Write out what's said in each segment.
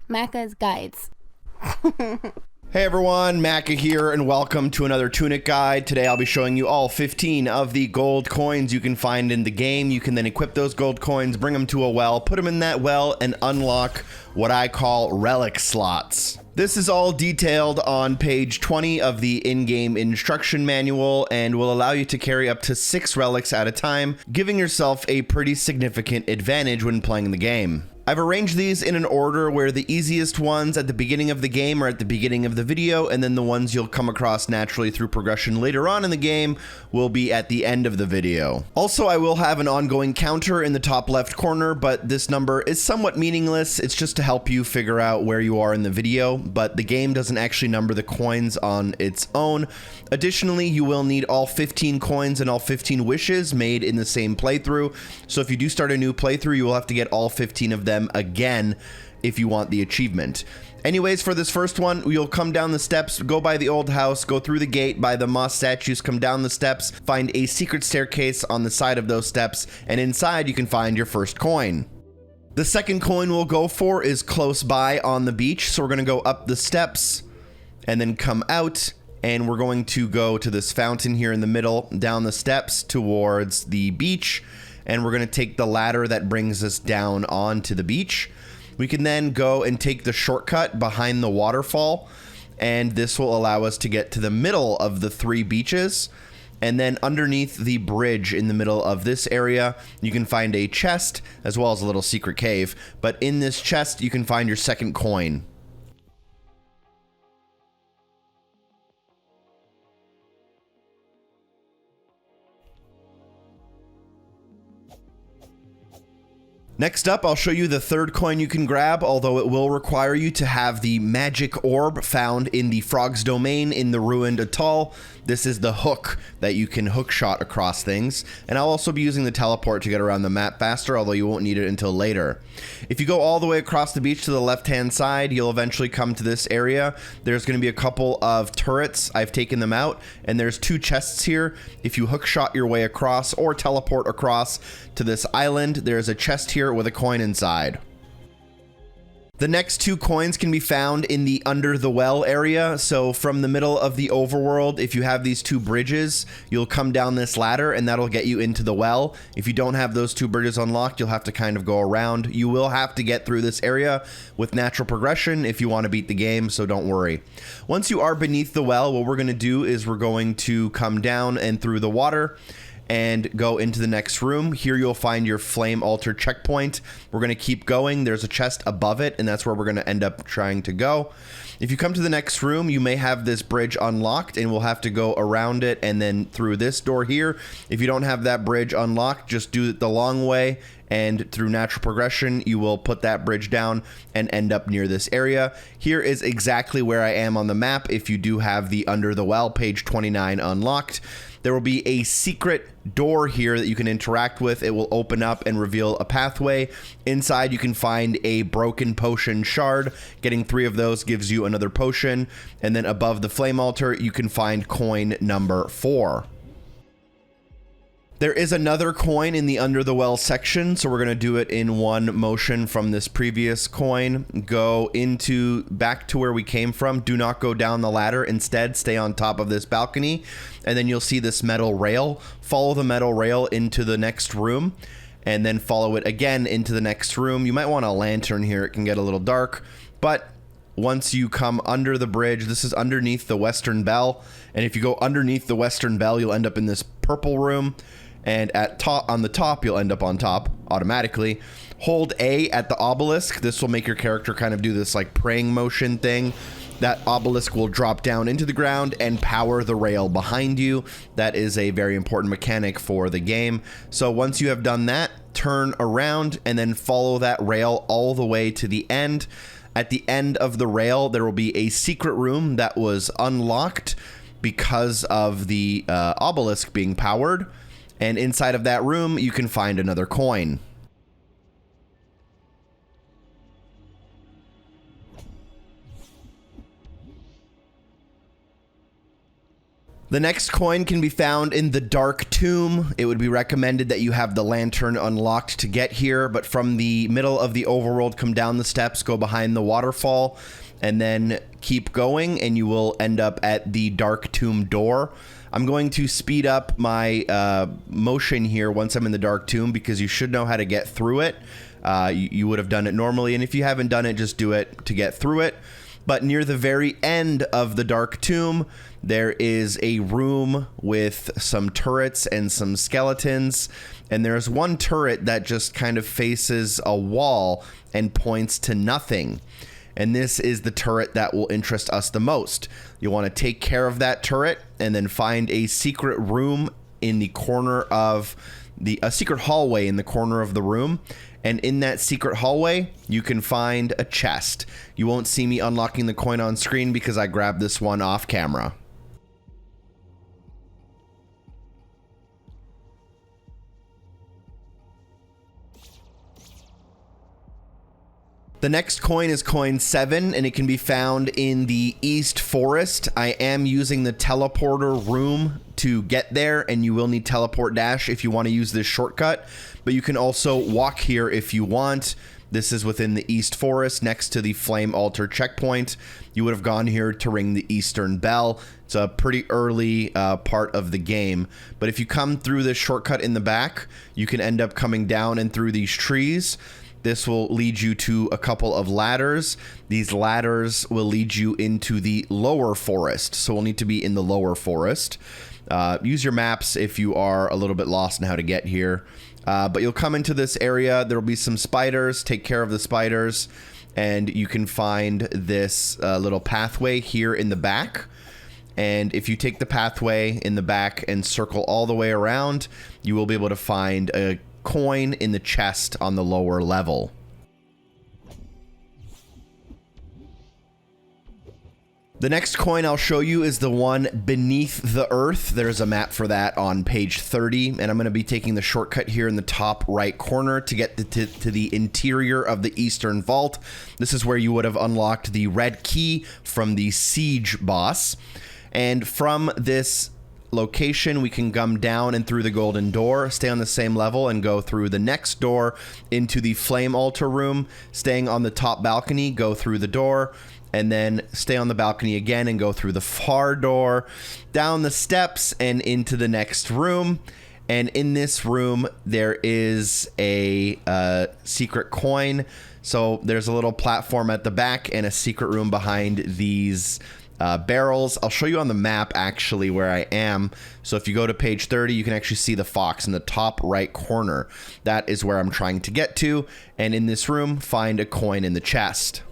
Macca's Guides. Hey everyone, Macca here, and welcome to another Tunic guide. Today I'll be showing you all 15 of the gold coins you can find in the game. You can then equip those gold coins, bring them to a well, put them in that well, and unlock what I call relic slots. This is all detailed on page 20 of the in-game instruction manual and will allow you to carry up to 6 relics at a time, giving yourself a pretty significant advantage when playing the game. I've arranged these in an order where the easiest ones at the beginning of the game are at the beginning of the video, and then the ones you'll come across naturally through progression later on in the game will be at the end of the video. Also, I will have an ongoing counter in the top left corner, but this number is somewhat meaningless. It's just to help you figure out where you are in the video, but the game doesn't actually number the coins on its own. Additionally, you will need all 15 coins and all 15 wishes made in the same playthrough, so if you do start a new playthrough, you will have to get all 15 of them again if you want the achievement. Anyways, for this first one, you'll come down the steps, go by the old house, go through the gate by the moss statues, come down the steps, find a secret staircase on the side of those steps, and inside you can find your first coin. The second coin we'll go for is close by on the beach, so we're going to go up the steps and then come out, and we're going to go to this fountain here in the middle, down the steps towards the beach, and we're going to take the ladder that brings us down onto the beach. We can then go and take the shortcut behind the waterfall, and this will allow us to get to the middle of the 3 beaches. And then underneath the bridge in the middle of this area, you can find a chest as well as a little secret cave. But in this chest, you can find your second coin. Next up, I'll show you the third coin you can grab, although it will require you to have the magic orb found in the frog's domain in the ruined atoll. This is the hook that you can hook shot across things, and I'll also be using the teleport to get around the map faster, although you won't need it until later. If you go all the way across the beach to the left-hand side, you'll eventually come to this area. There's going to be a couple of turrets. I've taken them out, and there's 2 chests here. If you hook shot your way across or teleport across to this island, there's a chest here with a coin inside. The next 2 coins can be found in the under the well area. So from the middle of the overworld, if you have these 2 bridges, you'll come down this ladder and that'll get you into the well. If you don't have those 2 bridges unlocked, you'll have to kind of go around. You will have to get through this area with natural progression if you want to beat the game, so don't worry. Once you are beneath the well, what we're going to do is we're going to come down and through the water and go into the next room. Here you'll find your flame altar checkpoint. We're going to keep going. There's a chest above it, and that's where we're going to end up trying to go. If you come to the next room, you may have this bridge unlocked, and we'll have to go around it and then through this door here. If you don't have that bridge unlocked, just do it the long way, and through natural progression, you will put that bridge down and end up near this area. Here is exactly where I am on the map if you do have the Under the Well, page 29 unlocked. There will be a secret door here that you can interact with. It will open up and reveal a pathway. Inside, you can find a broken potion shard. Getting 3 of those gives you another potion. And then above the flame altar, you can find coin number 4. There is another coin in the Under the Well section, so we're going to do it in one motion from this previous coin. Go back to where we came from. Do not go down the ladder. Instead, stay on top of this balcony, and then you'll see this metal rail. Follow the metal rail into the next room, and then follow it again into the next room. You might want a lantern here. It can get a little dark, but once you come under the bridge, this is underneath the Western Bell, and if you go underneath the Western Bell, you'll end up in this purple room. And on the top, you'll end up on top automatically. Hold A at the obelisk. This will make your character kind of do this like praying motion thing. That obelisk will drop down into the ground and power the rail behind you. That is a very important mechanic for the game. So once you have done that, turn around and then follow that rail all the way to the end. At the end of the rail, there will be a secret room that was unlocked because of the obelisk being powered. And inside of that room, you can find another coin. The next coin can be found in the Dark Tomb. It would be recommended that you have the lantern unlocked to get here, but from the middle of the overworld, come down the steps, go behind the waterfall, and then keep going, and you will end up at the Dark Tomb door. I'm going to speed up my motion here once I'm in the Dark Tomb, because you should know how to get through it. You would have done it normally, and if you haven't done it, just do it to get through it. But near the very end of the Dark Tomb, there is a room with some turrets and some skeletons, and there's one turret that just kind of faces a wall and points to nothing. And this is the turret that will interest us the most. You want to take care of that turret and then find a secret room in the corner of a secret hallway in the corner of the room. And in that secret hallway, you can find a chest. You won't see me unlocking the coin on screen because I grabbed this one off camera. The next coin is coin 7, and it can be found in the East Forest. I am using the teleporter room to get there, and you will need teleport dash if you want to use this shortcut, but you can also walk here if you want. This is within the East Forest next to the Flame Altar checkpoint. You would have gone here to ring the Eastern Bell. It's a pretty early part of the game, but if you come through this shortcut in the back, you can end up coming down and through these trees. This will lead you to a couple of ladders. These ladders will lead you into the lower forest, so we'll need to be in the lower forest. Use your maps if you are a little bit lost in how to get here. But you'll come into this area. There will be some spiders. Take care of the spiders, and you can find this little pathway here in the back. And if you take the pathway in the back and circle all the way around, you will be able to find a coin in the chest on the lower level. The next coin I'll show you is the one beneath the earth. There's a map for that on page 30, and I'm going to be taking the shortcut here in the top right corner to get to the interior of the Eastern Vault. This is where you would have unlocked the red key from the Siege boss. And from this location, we can come down and through the golden door, stay on the same level, and go through the next door into the Flame Altar room. Staying on the top balcony, go through the door, and then stay on the balcony again and go through the far door, down the steps, and into the next room. And in this room, there is a secret coin. So there's a little platform at the back and a secret room behind these barrels. I'll show you on the map actually where I am. So if you go to page 30, you can actually see the fox in the top right corner. That is where I'm trying to get to. And in this room, find a coin in the chest.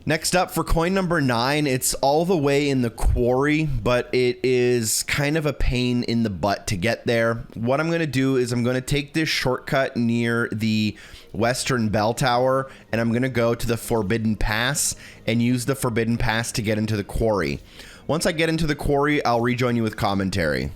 Next up for coin number 9, it's all the way in the quarry, but it is kind of a pain in the butt to get there. What I'm going to do is I'm going to take this shortcut near the Western Bell Tower, and I'm going to go to the Forbidden Pass and use the Forbidden Pass to get into the quarry. Once I get into the quarry, I'll rejoin you with commentary.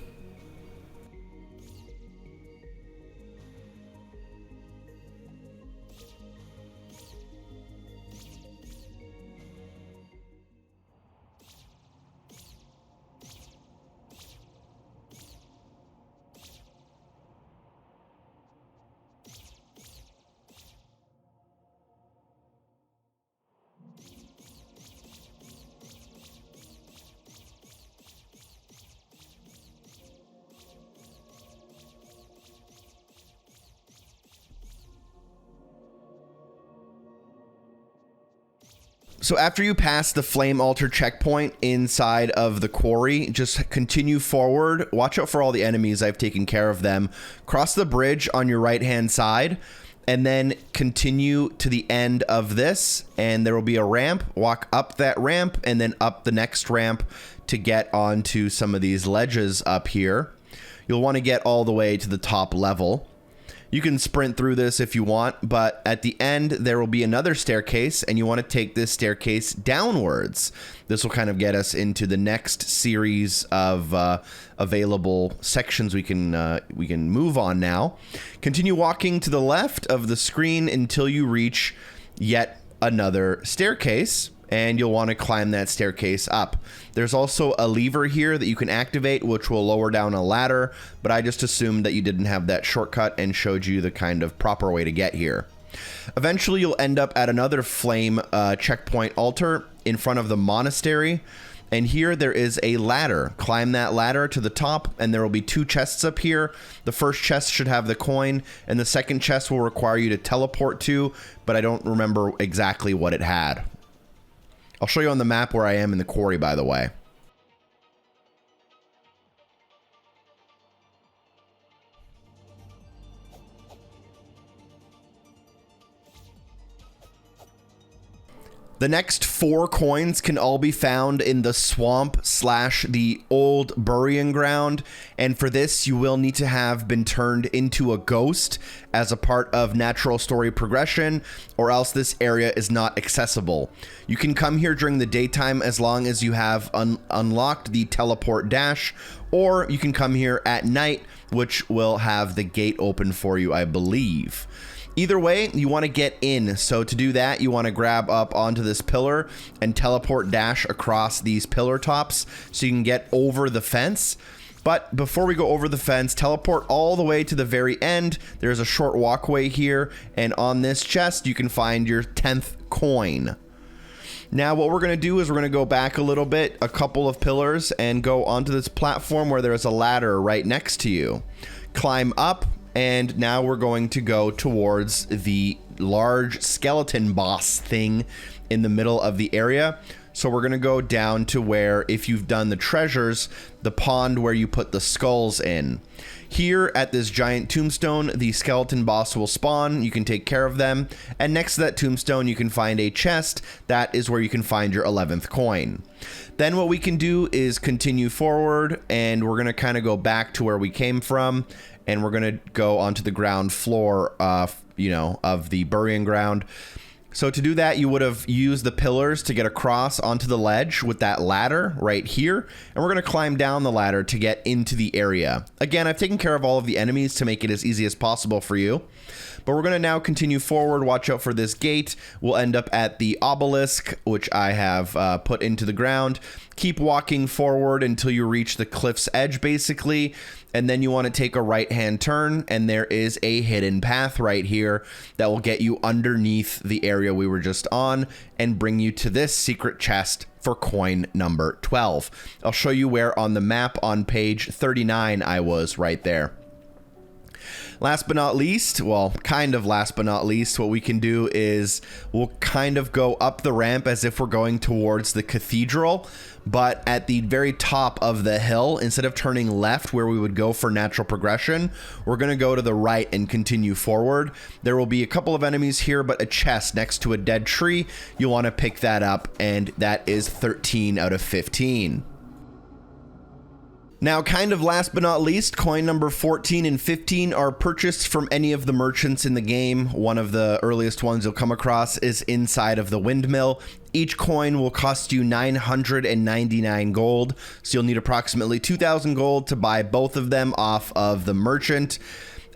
So after you pass the Flame Altar checkpoint inside of the quarry, just continue forward. Watch out for all the enemies. I've taken care of them. Cross the bridge on your right-hand side, and then continue to the end of this, and there will be a ramp. Walk up that ramp, and then up the next ramp to get onto some of these ledges up here. You'll want to get all the way to the top level. You can sprint through this if you want, but at the end, there will be another staircase, and you want to take this staircase downwards. This will kind of get us into the next series of available sections we can move on now. Continue walking to the left of the screen until you reach yet another staircase, and you'll want to climb that staircase up. There's also a lever here that you can activate, which will lower down a ladder, but I just assumed that you didn't have that shortcut and showed you the kind of proper way to get here. Eventually, you'll end up at another flame checkpoint altar in front of the monastery. And here there is a ladder. Climb that ladder to the top, and there will be 2 chests up here. The first chest should have the coin, and the second chest will require you to teleport to, but I don't remember exactly what it had. I'll show you on the map where I am in the quarry, by the way. The next 4 coins can all be found in the swamp / the old burying ground, and for this you will need to have been turned into a ghost as a part of natural story progression, or else this area is not accessible. You can come here during the daytime as long as you have unlocked the teleport dash, or you can come here at night, which will have the gate open for you, I believe. Either way, you want to get in. So to do that, you want to grab up onto this pillar and teleport dash across these pillar tops so you can get over the fence. But before we go over the fence, teleport all the way to the very end. There's a short walkway here, and on this chest, you can find your 10th coin. Now what we're going to do is we're going to go back a little bit, a couple of pillars, and go onto this platform where there's a ladder right next to you. Climb up. And now we're going to go towards the large skeleton boss thing in the middle of the area. So we're going to go down to where, if you've done the treasures, the pond where you put the skulls in. Here at this giant tombstone, the skeleton boss will spawn. You can take care of them. And next to that tombstone, you can find a chest. That is where you can find your 11th coin. Then what we can do is continue forward, and we're going to kind of go back to where we came from. And we're going to go onto the ground floor, of the burying ground. So to do that, you would have used the pillars to get across onto the ledge with that ladder right here. And we're going to climb down the ladder to get into the area. Again, I've taken care of all of the enemies to make it as easy as possible for you. But we're going to now continue forward. Watch out for this gate. We'll end up at the obelisk, which I have put into the ground. Keep walking forward until you reach the cliff's edge, basically. And then you want to take a right-hand turn, and there is a hidden path right here that will get you underneath the area we were just on and bring you to this secret chest for coin number 12. I'll show you where on the map on page 39 I was right there. Last but not least, well, kind of last but not least, what we can do is we'll kind of go up the ramp as if we're going towards the cathedral, but at the very top of the hill, instead of turning left where we would go for natural progression, we're going to go to the right and continue forward. There will be a couple of enemies here, but a chest next to a dead tree. You'll want to pick that up, and that is 13 out of 15. Now, kind of last but not least, coin number 14 and 15 are purchased from any of the merchants in the game. One of the earliest ones you'll come across is inside of the windmill. Each coin will cost you 999 gold, so you'll need approximately 2,000 gold to buy both of them off of the merchant.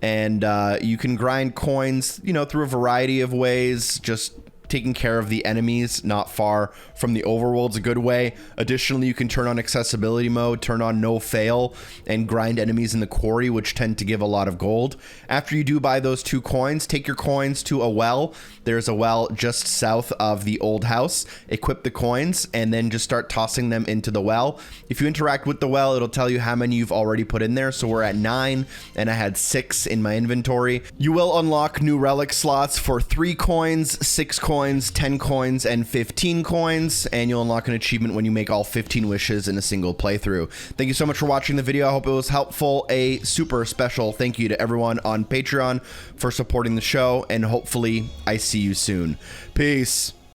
And you can grind coins, through a variety of ways. Just taking care of the enemies not far from the overworld's a good way. Additionally, you can turn on accessibility mode, turn on no fail, and grind enemies in the quarry, which tend to give a lot of gold. After you do buy those 2 coins, take your coins to a well. There's a well just south of the old house. Equip the coins and then just start tossing them into the well. If you interact with the well, it'll tell you how many you've already put in there. So we're at 9 and I had 6 in my inventory. You will unlock new relic slots for 3 coins, 6 coins, 10 coins, and 15 coins, and you'll unlock an achievement when you make all 15 wishes in a single playthrough. Thank you so much for watching the video. I hope it was helpful. A super special thank you to everyone on Patreon for supporting the show, and hopefully I see you soon. Peace.